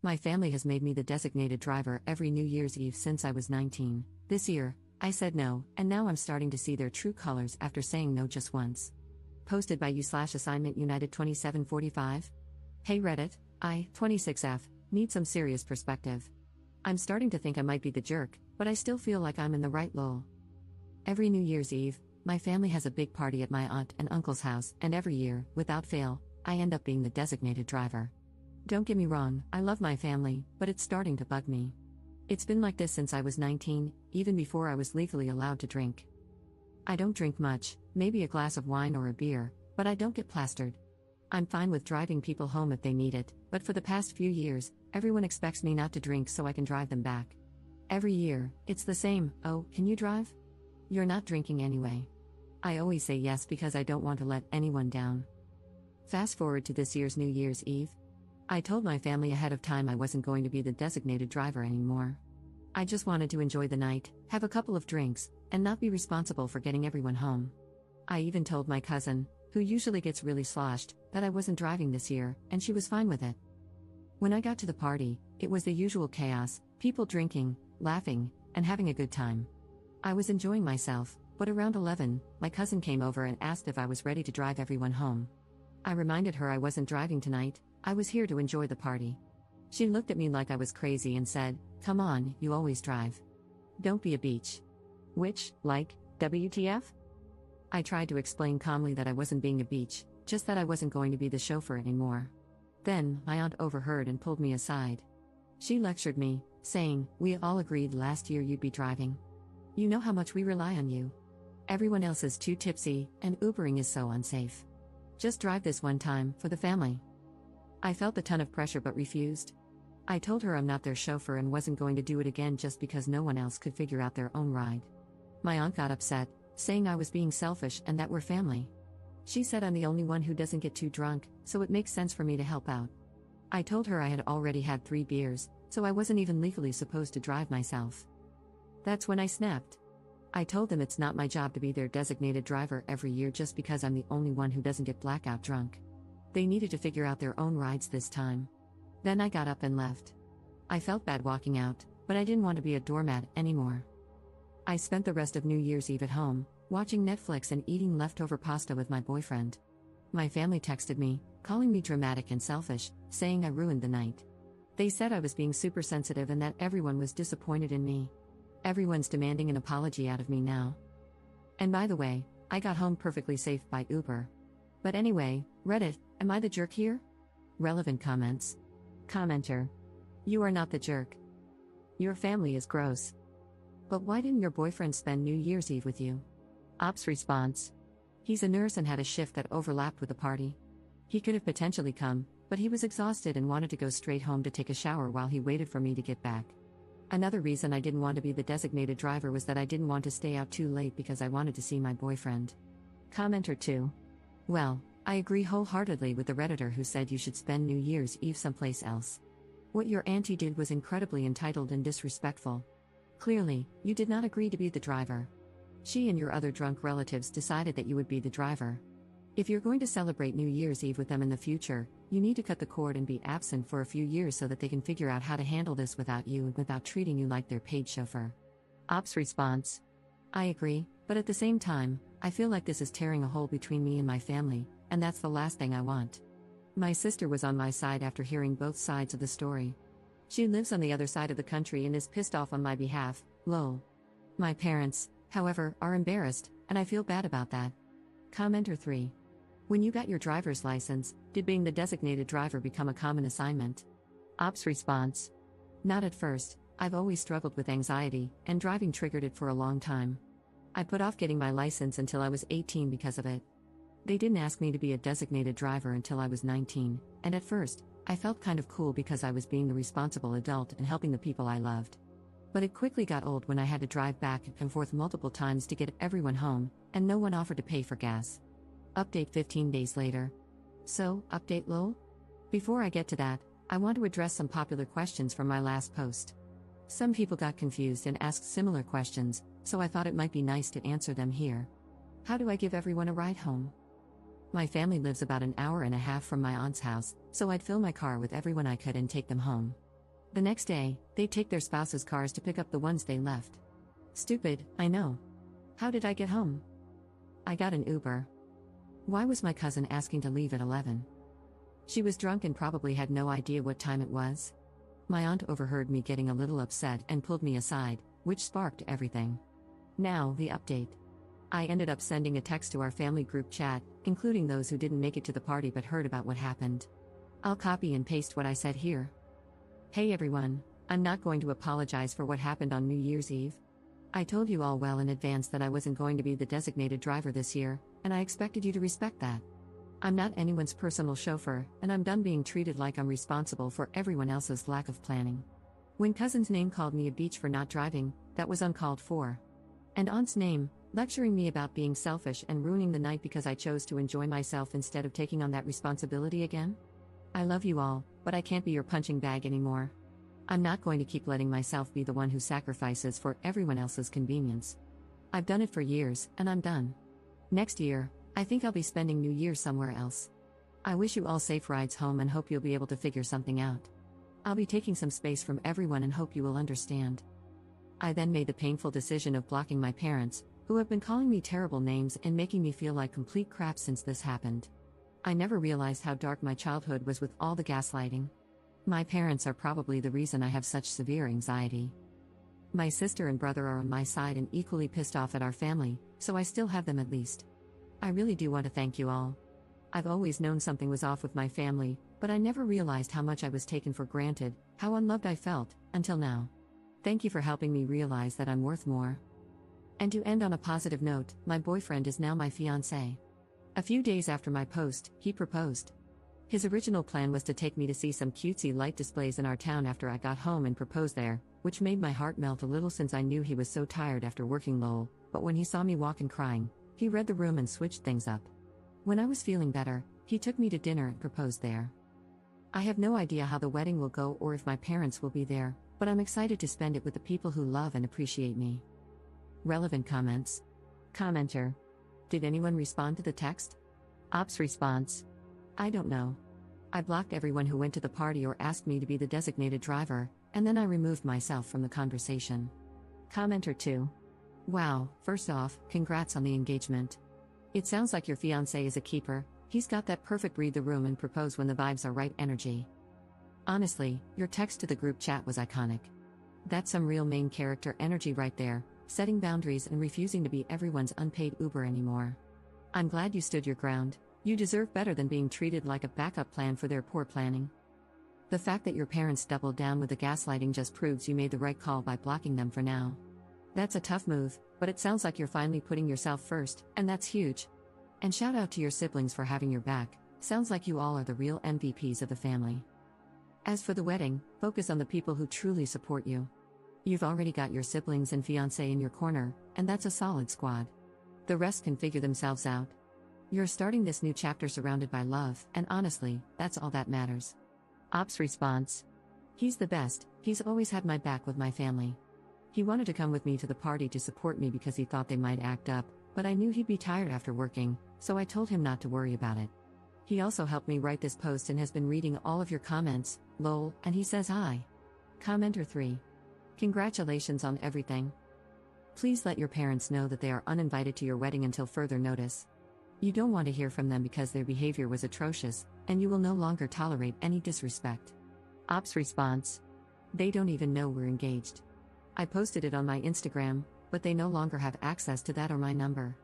My family has made me the designated driver every New Year's Eve since I was 19. This year, I said no, and now I'm starting to see their true colors after saying no just once. Posted by you/assignment United 2745. Hey Reddit, I, 26F, need some serious perspective. I'm starting to think I might be the jerk, but I still feel like I'm in the right lol. Every New Year's Eve, my family has a big party at my aunt and uncle's house, and every year, without fail, I end up being the designated driver. Don't get me wrong, I love my family, but it's starting to bug me. It's been like this since I was 19, even before I was legally allowed to drink. I don't drink much, maybe a glass of wine or a beer, but I don't get plastered. I'm fine with driving people home if they need it, but for the past few years, everyone expects me not to drink so I can drive them back. Every year, it's the same, "Oh, can you drive? You're not drinking anyway." I always say yes because I don't want to let anyone down. Fast forward to this year's New Year's Eve. I told my family ahead of time I wasn't going to be the designated driver anymore. I just wanted to enjoy the night, have a couple of drinks, and not be responsible for getting everyone home. I even told my cousin, who usually gets really sloshed, that I wasn't driving this year, and she was fine with it. When I got to the party, it was the usual chaos, people drinking, laughing, and having a good time. I was enjoying myself, but around 11, my cousin came over and asked if I was ready to drive everyone home. I reminded her I wasn't driving tonight, I was here to enjoy the party. She looked at me like I was crazy and said, "Come on, you always drive. Don't be a beach." Which, like, WTF? I tried to explain calmly that I wasn't being a beach, just that I wasn't going to be the chauffeur anymore. Then, my aunt overheard and pulled me aside. She lectured me, saying, "We all agreed last year you'd be driving. You know how much we rely on you. Everyone else is too tipsy, and Ubering is so unsafe. Just drive this one time, for the family." I felt a ton of pressure but refused. I told her I'm not their chauffeur and wasn't going to do it again just because no one else could figure out their own ride. My aunt got upset, saying I was being selfish and that we're family. She said I'm the only one who doesn't get too drunk, so it makes sense for me to help out. I told her I had already had 3 beers, so I wasn't even legally supposed to drive myself. That's when I snapped. I told them it's not my job to be their designated driver every year just because I'm the only one who doesn't get blackout drunk. They needed to figure out their own rides this time. Then I got up and left. I felt bad walking out, but I didn't want to be a doormat anymore. I spent the rest of New Year's Eve at home, watching Netflix and eating leftover pasta with my boyfriend. My family texted me, calling me dramatic and selfish, saying I ruined the night. They said I was being super sensitive and that everyone was disappointed in me. Everyone's demanding an apology out of me now. And by the way, I got home perfectly safe by Uber. But anyway, Reddit, am I the jerk here? Relevant comments. Commenter. You are not the jerk. Your family is gross. But why didn't your boyfriend spend New Year's Eve with you? Ops response. He's a nurse and had a shift that overlapped with the party. He could have potentially come, but he was exhausted and wanted to go straight home to take a shower while he waited for me to get back. Another reason I didn't want to be the designated driver was that I didn't want to stay out too late because I wanted to see my boyfriend. Commenter 2. Well, I agree wholeheartedly with the Redditor who said you should spend New Year's Eve someplace else. What your auntie did was incredibly entitled and disrespectful. Clearly, you did not agree to be the driver. She and your other drunk relatives decided that you would be the driver. If you're going to celebrate New Year's Eve with them in the future, you need to cut the cord and be absent for a few years so that they can figure out how to handle this without you and without treating you like their paid chauffeur. Ops response. I agree, but at the same time, I feel like this is tearing a hole between me and my family, and that's the last thing I want. My sister was on my side after hearing both sides of the story. She lives on the other side of the country and is pissed off on my behalf, lol. My parents, however, are embarrassed, and I feel bad about that. Commenter 3. When you got your driver's license, did being the designated driver become a common assignment? Ops response. Not at first, I've always struggled with anxiety, and driving triggered it for a long time. I put off getting my license until I was 18 because of it. They didn't ask me to be a designated driver until I was 19, and at first, I felt kind of cool because I was being the responsible adult and helping the people I loved. But it quickly got old when I had to drive back and forth multiple times to get everyone home, and no one offered to pay for gas. Update 15 days later. So, update lol? Before I get to that, I want to address some popular questions from my last post. Some people got confused and asked similar questions, so I thought it might be nice to answer them here. How do I give everyone a ride home? My family lives about an hour and a half from my aunt's house, so I'd fill my car with everyone I could and take them home. The next day, they take their spouses' cars to pick up the ones they left. Stupid, I know. How did I get home? I got an Uber. Why was my cousin asking to leave at 11? She was drunk and probably had no idea what time it was. My aunt overheard me getting a little upset and pulled me aside, which sparked everything. Now, the update. I ended up sending a text to our family group chat, including those who didn't make it to the party but heard about what happened. I'll copy and paste what I said here. Hey everyone, I'm not going to apologize for what happened on New Year's Eve. I told you all well in advance that I wasn't going to be the designated driver this year, and I expected you to respect that. I'm not anyone's personal chauffeur, and I'm done being treated like I'm responsible for everyone else's lack of planning. When cousin's name called me a beach for not driving, that was uncalled for. And aunt's name, lecturing me about being selfish and ruining the night because I chose to enjoy myself instead of taking on that responsibility again? I love you all, but I can't be your punching bag anymore. I'm not going to keep letting myself be the one who sacrifices for everyone else's convenience. I've done it for years, and I'm done. Next year, I think I'll be spending New Year somewhere else. I wish you all safe rides home and hope you'll be able to figure something out. I'll be taking some space from everyone and hope you will understand. I then made the painful decision of blocking my parents, who have been calling me terrible names and making me feel like complete crap since this happened. I never realized how dark my childhood was with all the gaslighting. My parents are probably the reason I have such severe anxiety. My sister and brother are on my side and equally pissed off at our family, so I still have them at least. I really do want to thank you all. I've always known something was off with my family, but I never realized how much I was taken for granted, how unloved I felt, until now. Thank you for helping me realize that I'm worth more. And to end on a positive note, my boyfriend is now my fiancé. A few days after my post, he proposed. His original plan was to take me to see some cutesy light displays in our town after I got home and propose there, which made my heart melt a little since I knew he was so tired after working lol, but when he saw me walking crying, he read the room and switched things up. When I was feeling better, he took me to dinner and proposed there. I have no idea how the wedding will go or if my parents will be there, but I'm excited to spend it with the people who love and appreciate me. Relevant comments. Commenter. Did anyone respond to the text? Ops response. I don't know. I blocked everyone who went to the party or asked me to be the designated driver, and then I removed myself from the conversation. Commenter 2. Wow, first off, congrats on the engagement. It sounds like your fiancé is a keeper, he's got that perfect read the room and propose when the vibes are right energy. Honestly, your text to the group chat was iconic. That's some real main character energy right there, setting boundaries and refusing to be everyone's unpaid Uber anymore. I'm glad you stood your ground. You deserve better than being treated like a backup plan for their poor planning. The fact that your parents doubled down with the gaslighting just proves you made the right call by blocking them for now. That's a tough move, but it sounds like you're finally putting yourself first, and that's huge. And shout out to your siblings for having your back, sounds like you all are the real MVPs of the family. As for the wedding, focus on the people who truly support you. You've already got your siblings and fiancé in your corner, and that's a solid squad. The rest can figure themselves out. You're starting this new chapter surrounded by love, and honestly, that's all that matters. Ops response. He's the best, he's always had my back with my family. He wanted to come with me to the party to support me because he thought they might act up, but I knew he'd be tired after working, so I told him not to worry about it. He also helped me write this post and has been reading all of your comments, lol, and he says hi. Commenter 3. Congratulations on everything. Please let your parents know that they are uninvited to your wedding until further notice. You don't want to hear from them because their behavior was atrocious, and you will no longer tolerate any disrespect. Ops response. They don't even know we're engaged. I posted it on my Instagram, but they no longer have access to that or my number.